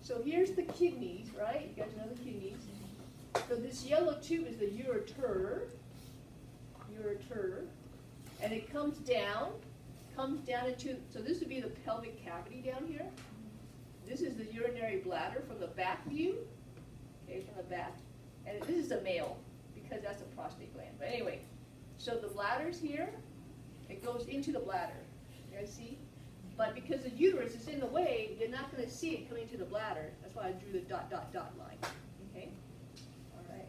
So here's the kidneys, right? You guys know the kidneys. So this yellow tube is the ureter, and it comes down into, so this would be the pelvic cavity down here. This is the urinary bladder from the back view, okay, from the back. And this is the male, because that's a prostate gland. But anyway, so the bladder's here, it goes into the bladder, you guys see? But because the uterus is in the way, you're not going to see it coming to the bladder. That's why I drew the dot, dot, dot line, okay? All right.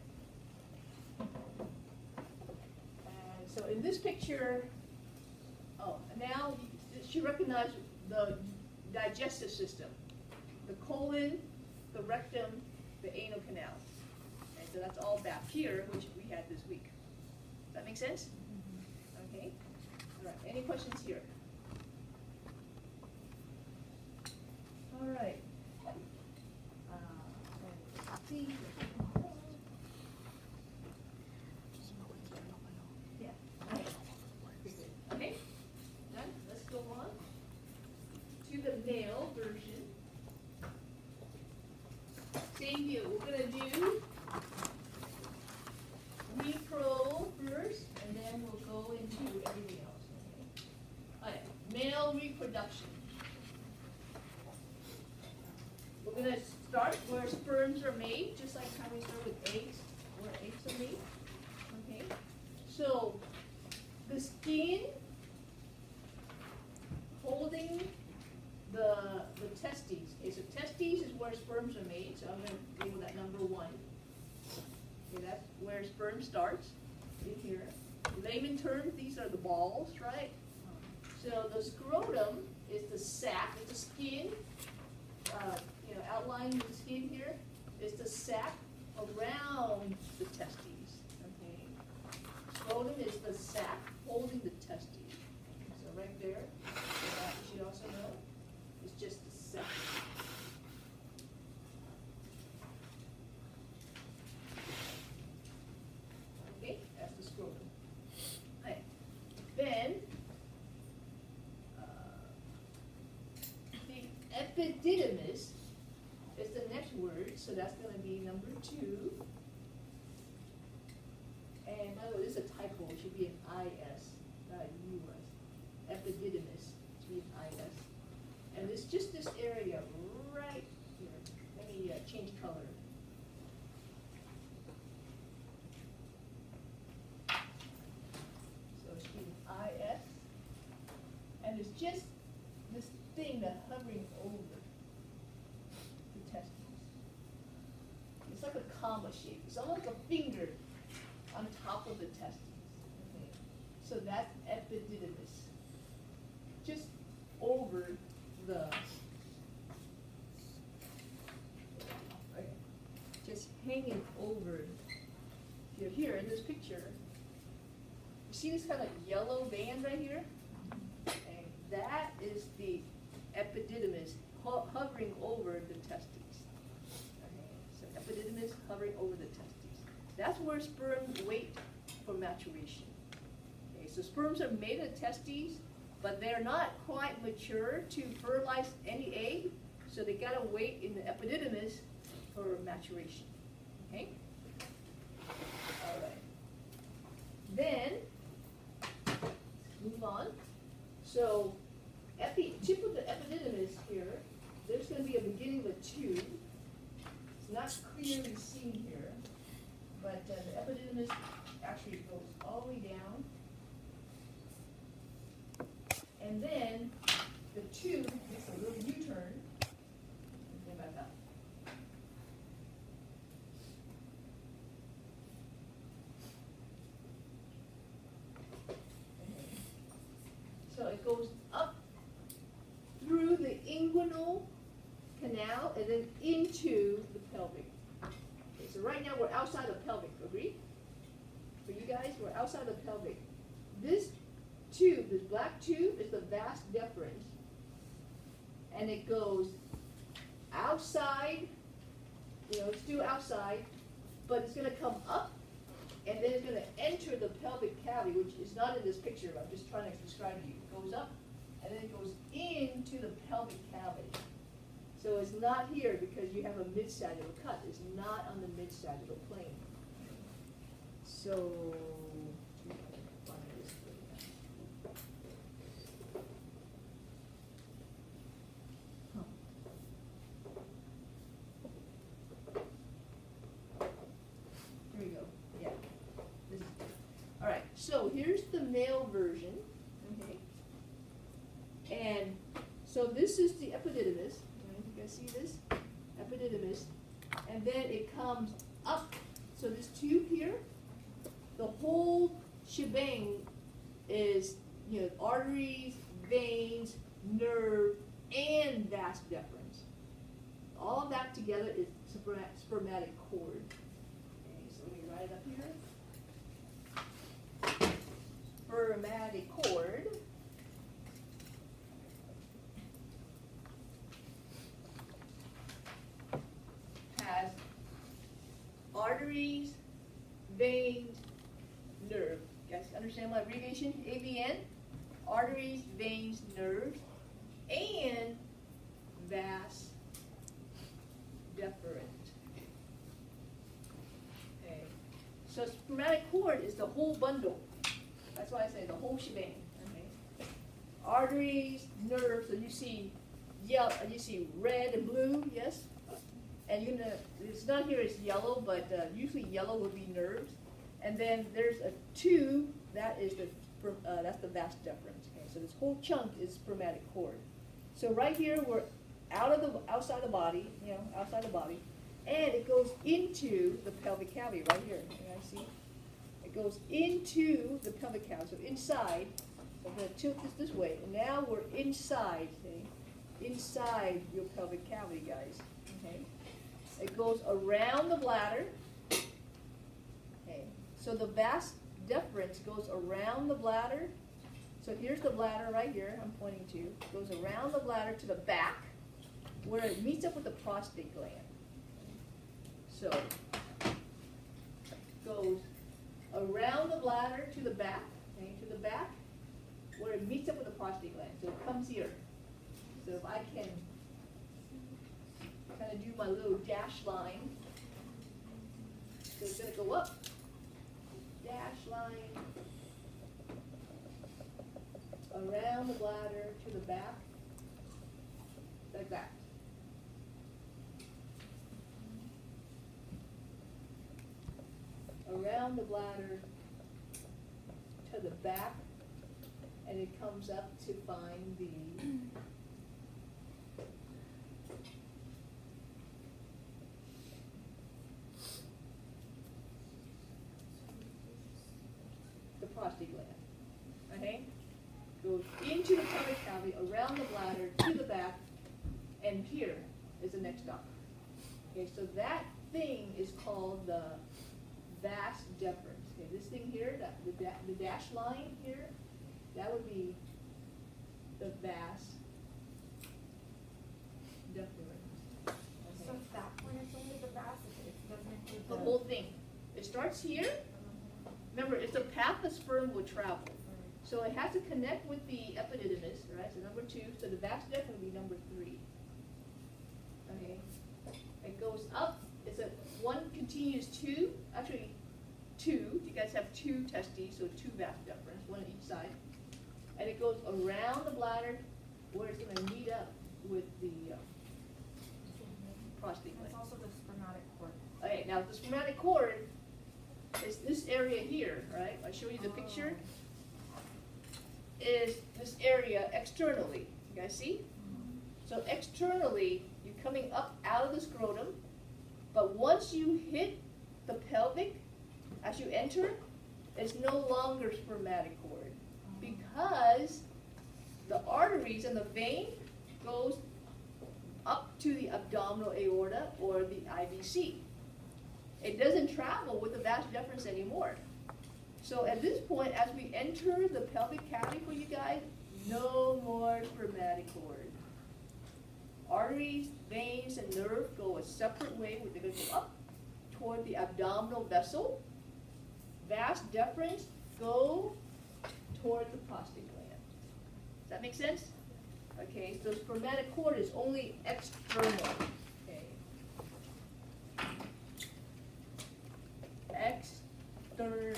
And so in this picture, oh, now she recognized the digestive system, the colon, the rectum, the anal canal. And so that's all back here, which we had this week. Does that make sense? Okay. All right. Any questions here? All right. Let's see. Yeah. Okay. Done. Let's go on to the male version. Same deal. We're gonna do repro first, and then we'll go into everything else. Okay. All right. Male reproduction. We're going to start where sperms are made, just like how we start with eggs, where eggs are made. Okay? So, the skin holding the testes. Okay, so testes is where sperms are made, so I'm going to label that number 1. Okay, that's where sperm starts, in here. Layman terms, these are the balls, right? So the scrotum is the sac, it's the skin. Outlining the skin here is the sac around the testes. Okay, scrotum is the sac holding the testes. So right there, that you should also know, is just the sac. Okay, that's the scrotum. Right. Then the epididymis is the next word, so that's going to be number 2. And oh, this is a typo. It should be an IS, not a US. Epididymis should be an IS. And it's just this area right here. Let me change color. So it should be an IS. And it's just this thing that's hovering over the testes. It's like a comma shape. It's almost like a finger on top of the testes. Okay. So that's epididymis. Just over the, right, just hanging over. You're here in this picture. You see this kind of yellow band right here? And that is the epididymis hovering over the testes. Okay. So epididymis hovering over the testes. That's where sperms wait for maturation. Okay. So sperms are made of testes, but they're not quite mature to fertilize any egg, so they gotta wait in the epididymis for maturation. Okay? All right. Then, let's move on. So, tip of the epididymis here, there's going to be a beginning of a tube. It's not clearly seen here, but the epididymis actually goes all the way down. And then the tube makes a little U-turn. Think about that. So it goes up through the inguinal canal and then into the pelvic. Okay, so right now we're outside of pelvic, agree? For you guys, we're outside of pelvic. This tube, this black tube, is the vas deferens, and it goes outside, it's still outside, but it's going to come up, and then it's going to enter the pelvic cavity, which is not in this picture, but I'm just trying to describe to you. It goes up, and then it goes into the pelvic cavity. So it's not here because you have a mid-sagittal cut. It's not on the mid-sagittal plane. So, find this for you. Here we go. Yeah. This is all right. So here's the male version. Okay. And so this is the epididymis. You guys see this? Epididymis. And then it comes up. So this tube here, the whole shebang is, arteries, veins, nerve, and vas deferens. All of that together is spermatic cord. Okay, so let me write it up here. Spermatic cord. Has arteries, veins, nerve. You guys understand my abbreviation? AVN? Arteries, veins, nerves, and vas deferens. Okay. So spermatic cord is the whole bundle. That's why I say the whole shebang. Okay. Arteries, nerves, so you see yellow, you see red and blue, yes? And it's not here, it's yellow, but usually yellow would be nerves. And then there's a tube, that's the vas deferens. Okay, so this whole chunk is spermatic cord. So right here, we're outside the body, outside the body, and it goes into the pelvic cavity right here. You guys see? It goes into the pelvic cavity, so inside. So I'm going to tilt this way, and now we're inside, see? Inside your pelvic cavity, guys. Okay. It goes around the bladder. Okay. So the vas deferens goes around the bladder. So here's the bladder right here I'm pointing to. It goes around the bladder to the back where it meets up with the prostate gland. So it goes around the bladder to the back, where it meets up with the prostate gland. So it comes here. So if I can kind of do my little dash line. So it's going to go up, dash line, around the bladder to the back, like that. Around the bladder to the back, and it comes up to find the prostate gland. Okay? Goes into the pelvic cavity, around the bladder, to the back, and here is the next stop. Okay, so that thing is called the vas deferens. Okay, this thing here, the dash line here, that would be the vas deferens. Okay. So that one is only the vas, it doesn't include The whole thing. It starts here. Remember, it's a path the sperm will travel. So it has to connect with the epididymis, right? So number 2. So the vas deferens would be number 3. Okay. It goes up. It's a one continuous tube. Actually, 2. You guys have 2 testes, so 2 vas deferens, one on each side. And it goes around the bladder where it's going to meet up with the prostate gland. It's also the spermatic cord. Okay, now the spermatic cord is this area here, right? I show you the picture. Is this area externally. You guys see? So externally, you're coming up out of the scrotum, but once you hit the pelvic, as you enter, it's no longer spermatic cord because the arteries and the vein goes up to the abdominal aorta or the IVC. It doesn't travel with the vas deferens anymore. So at this point, as we enter the pelvic cavity for you guys, no more spermatic cord. Arteries, veins, and nerve go a separate way. They're going to go up toward the abdominal vessel. Vas deferens go toward the prostate gland. Does that make sense? Okay, so spermatic cord is only external. Okay. External.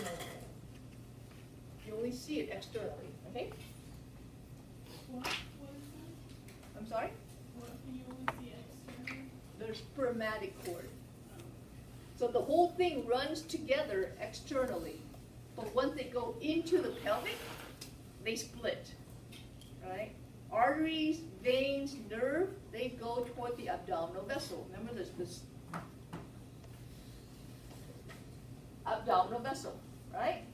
You only see it externally, okay? What is that? I'm sorry? What do you only see external? The spermatic cord. So the whole thing runs together externally. But once they go into the pelvic, they split, right? Arteries, veins, nerve, they go toward the abdominal vessel. Remember this abdominal vessel, right?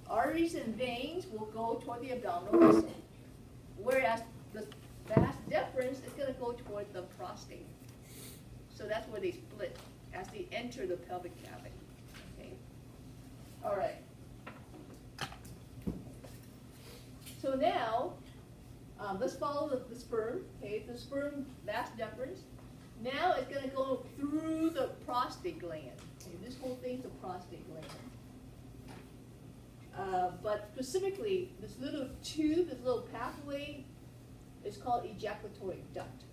Arteries and veins will go toward the abdominal vessel. Whereas the vas deferens is going to go toward the prostate. So that's where they split as they enter the pelvic cavity. Okay? All right. So now, let's follow the sperm. Okay, the sperm vas deferens. Now it's going to go through the prostate gland. Okay, this whole thing's a prostate gland. But specifically, this little tube, this little pathway, is called ejaculatory duct.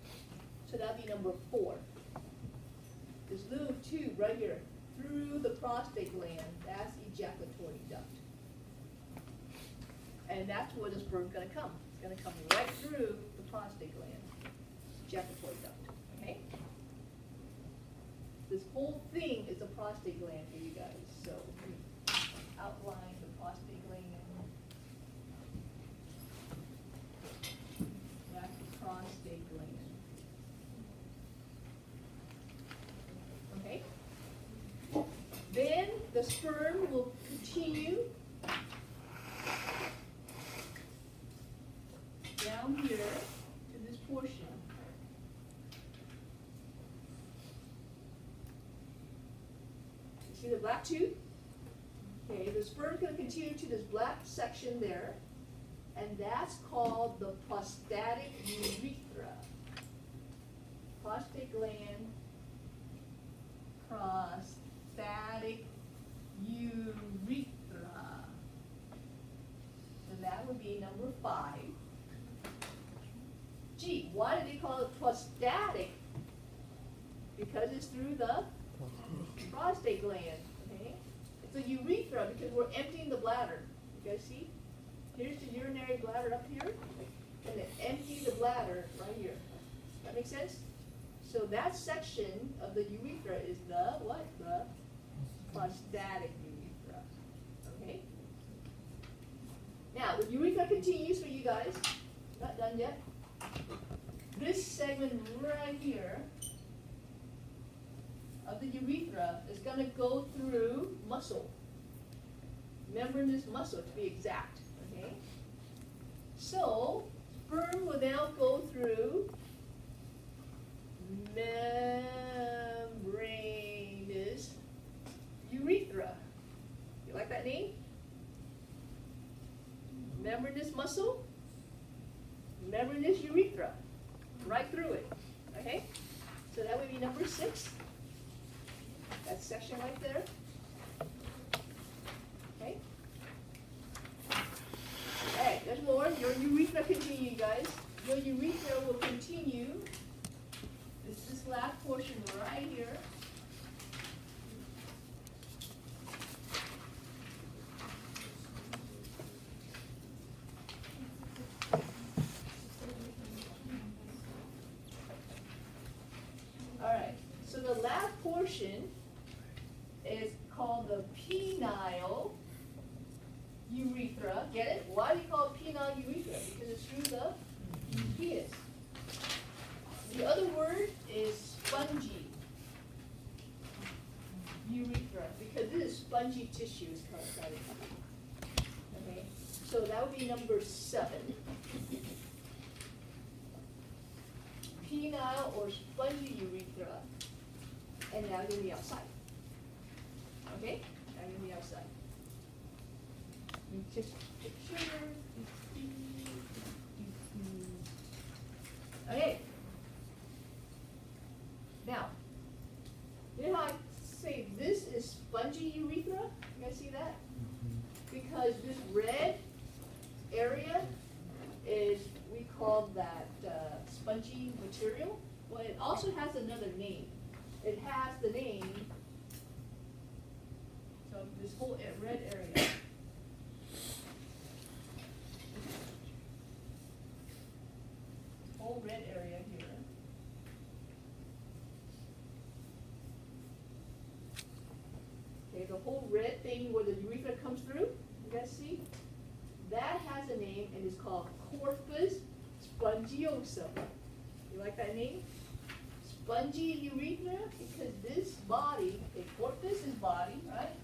So that'd be number 4. This little tube right here, through the prostate gland, that's ejaculatory duct. And that's where the sperm's going to come. It's going to come right through the prostate gland, ejaculatory duct. Okay? This whole thing is a prostate gland for you guys. So let me outline the prostate gland. That's the prostate gland. Okay? Then the sperm will continue down here to this portion. You see the black tube? Okay, the sperm's going to continue to this black section there, and that's called the prostatic urethra. Prostate gland, prostatic urethra. So that would be number 5. Gee, why do they call it prostatic? Because it's through the prostate gland. Okay? It's a urethra because we're emptying the bladder. You guys see? Here's the urinary bladder up here, and then empty the bladder right here. That make sense? So that section of the urethra is the what? The prostatic urethra. Okay? Now, the urethra continues for you guys. Not done yet. This segment right here of the urethra is going to go through muscle. Membranous muscle, to be exact. Okay? So, sperm will now go through membranous urethra. You like that name? Membranous muscle, membranous urethra. Right through it. Okay? So that would be number 6. That section right there. Okay? Alright, there's more. Your urethra continue, you guys. Your urethra will continue. This last portion right here. Alright, so the last portion is called the penile urethra. Get it? Why do you call it penile urethra? Because it's through the penis. The other word is spongy urethra, because this is spongy tissue is called. Okay, so that would be number 7. Penile or spongy urethra, and now you're going to be outside. Okay, now you're going to be outside. You just picture. Okay. Now, you know how I say this is spongy urethra? You guys see that? Because this red area is, we called that spongy material. Well, it also has another name. It has the name, so this whole red area. Whole red area here. Okay, the whole red thing where the urethra comes through, you guys see? That has a name and is called corpus spongiosum. You like that name? Spongy urethra, because this body, a corpus is body, right?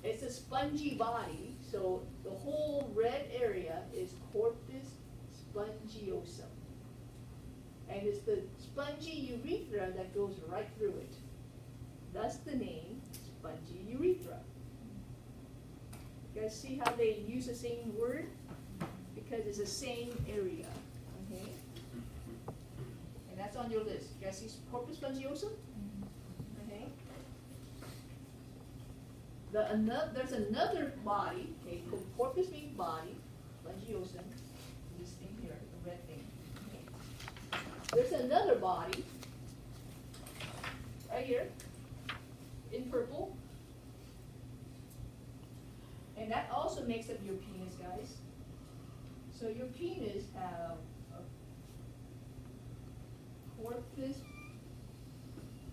It's a spongy body, so the whole red area is corpus spongiosum. And it's the spongy urethra that goes right through it. Thus the name spongy urethra. You guys see how they use the same word? Because it's the same area, okay? And that's on your list. You guys see corpus spongiosum? Okay. There's another body, okay, corpus means body, spongiosum, this thing here, the red thing. Okay. There's another body, right here, in purple. And that also makes up your penis, guys. So your penis have a corpus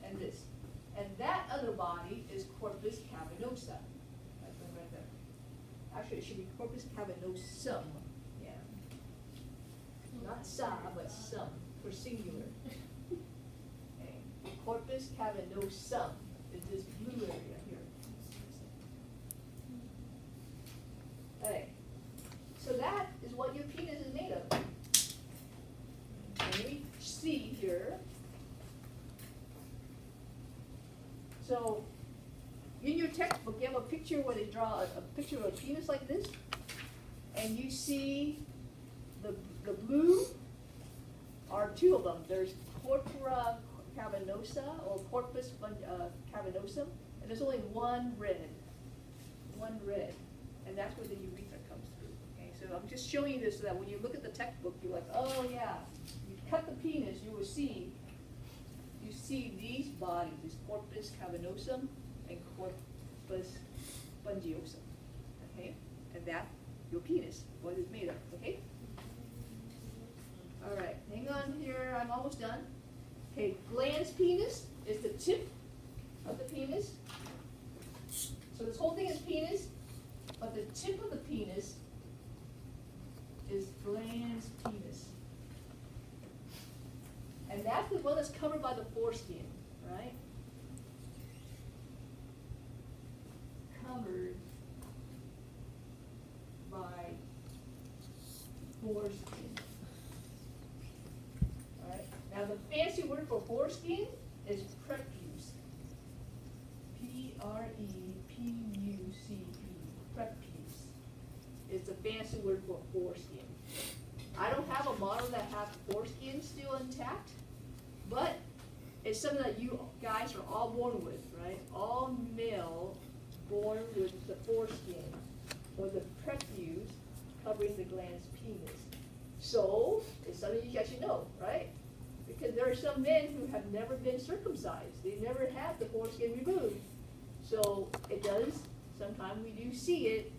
and this. And that other body is corpus cavernosa. That's one right there. Actually, it should be corpus cavernosum. Yeah. Not sa, but sum, for singular. Okay. Corpus cavernosum is this blue area here. Okay. So that is what your penis is made of. And we see here. So in your textbook, you have a picture where they draw a picture of a penis like this, and you see the blue are two of them. There's corpora cavernosa or corpus cavernosum, and there's only one red, and that's where the urethra comes through. Okay, so I'm just showing you this so that when you look at the textbook, you're like, oh yeah, you cut the penis, you will see. You see these bodies, this corpus cavernosum and corpus spongiosum, okay? And that's your penis, what it's made of, okay? All right, hang on here, I'm almost done. Okay, glans penis is the tip of the penis. So this whole thing is penis, but the tip of the penis is glans penis. And that's the one that's covered by the foreskin, right? Covered by foreskin. All right. Now the fancy word for foreskin is prepuce. P-R-E-P-U-C-E. Prepuce. It's a fancy word for foreskin. I don't have a model that has foreskin still intact, but it's something that you guys are all born with, right? All male born with the foreskin or the prepuce covering the glans penis. So it's something you guys should know, right? Because there are some men who have never been circumcised. They never had the foreskin removed. So it does, sometimes we do see it,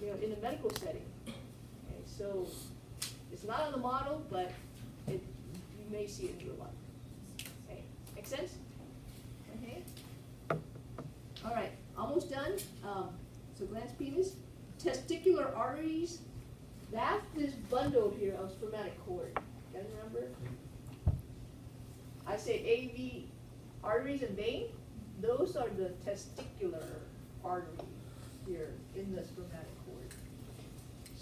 in a medical setting. Okay, so it's not on the model, but you may see it in real life. Okay, make sense? Okay. All right, almost done. So glans penis, testicular arteries. That's this bundle here of spermatic cord. You guys remember? I say AV arteries and vein. Those are the testicular arteries here in the spermatic cord.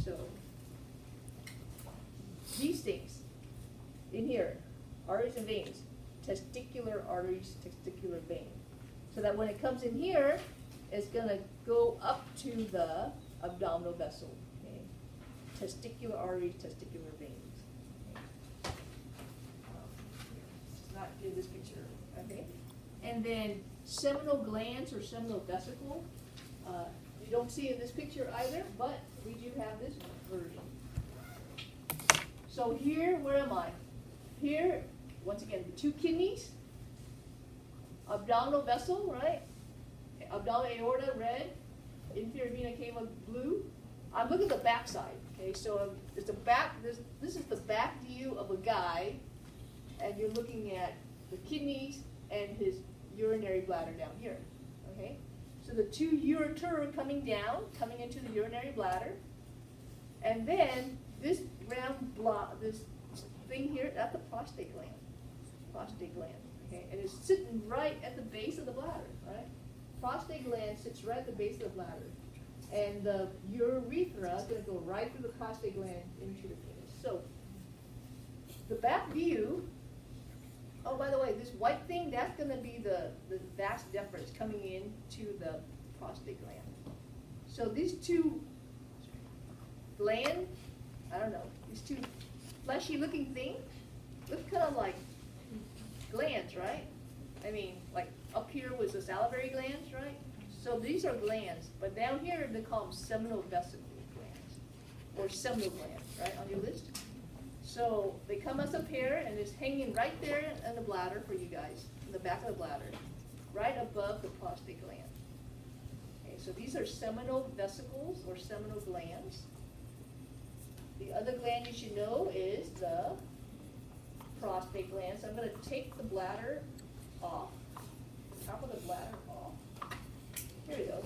So these things in here, arteries and veins, testicular arteries, testicular vein. So that when it comes in here, it's going to go up to the abdominal vessel. Okay? Testicular arteries, testicular veins. Okay? It's not in this picture. Okay? And then seminal glands or seminal vesicle. You don't see in this picture either, but we do have this version. So here, where am I? Here, once again, the two kidneys, abdominal vessel, right? Abdominal aorta, red, inferior vena cava, blue. I'm looking at the back side, okay? So it's the back, this is the back view of a guy, and you're looking at the kidneys and his urinary bladder down here, okay? So the two ureter coming down, coming into the urinary bladder, and then this round block, this thing here, that's the prostate gland, okay? And it's sitting right at the base of the bladder, right? Prostate gland sits right at the base of the bladder, and the urethra is going to go right through the prostate gland into the penis. So the back view. Oh, by the way, this white thing, that's going to be the vas deferens coming into the prostate gland. So these two glands, I don't know, these two fleshy looking things look kind of like glands, right? I mean, like up here was the salivary glands, right? So these are glands, but down here they call them seminal vesicle glands, or seminal glands, right, on your list. So they come as a pair, and it's hanging right there in the bladder for you guys, in the back of the bladder, right above the prostate gland. Okay, so these are seminal vesicles or seminal glands. The other gland you should know is the prostate gland. So I'm going to take the bladder off, the top of the bladder off. Here we go.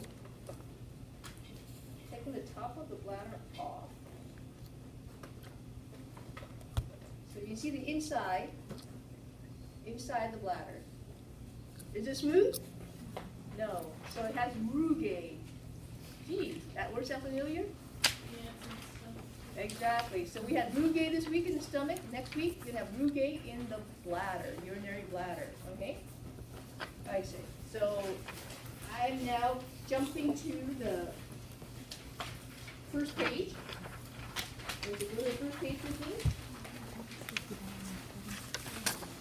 Taking the top of the bladder off. So you see the inside the bladder. Is it smooth? No. So it has rugae. Gee, that word sound familiar? Exactly. So we had rugae this week in the stomach. Next week we're going to have rugae in the bladder, urinary bladder. Okay? I see. So I'm now jumping to the first page. There's a go to the first page with me.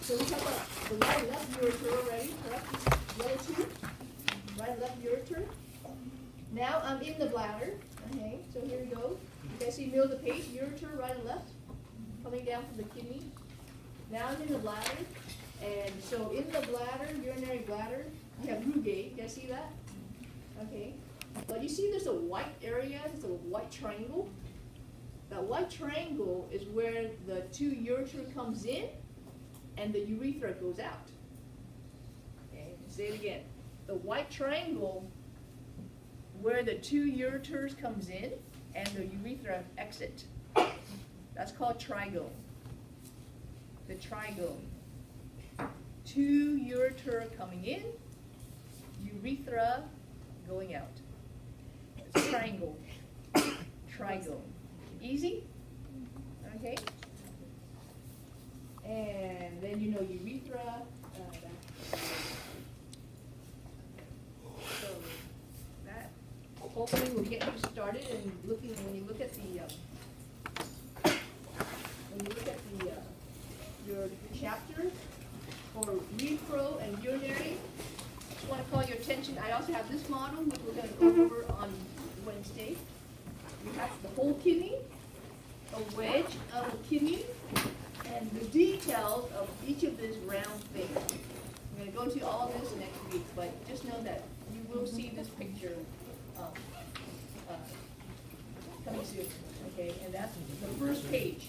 So we talked about the right and left ureter already, correct? Yellow two. Right and left ureter. Now I'm in the bladder. Okay, so here we go. You guys see middle of the page, ureter, right and left, coming down from the kidney. Now I'm in the bladder, and so in the bladder, urinary bladder, you have rugae. You guys see that? Okay. But you see there's a white area, there's a white triangle. That white triangle is where the two ureter comes in, and the urethra goes out. Okay, say it again. The white triangle where the two ureters comes in and the urethra exit. That's called trigone. The trigone. Two ureter coming in, urethra going out. It's a triangle. Trigone. Easy? Okay? And then you know urethra. So that hopefully will get you started in looking. When you look at your chapter for repro and urinary, I just want to call your attention. I also have this model which we're going to go over on Wednesday. You have the whole kidney, a wedge of a kidney, and the details of each of these round things. I'm going to go into all of this next week, but just know that you will see this picture coming soon, okay? And that's the first page.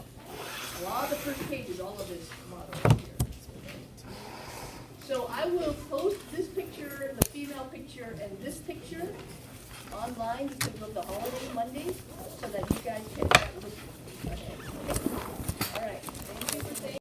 A lot of the first page is all of this model right here. Okay? So I will post this picture, the female picture, and this picture online because of the holiday Monday, so that you guys can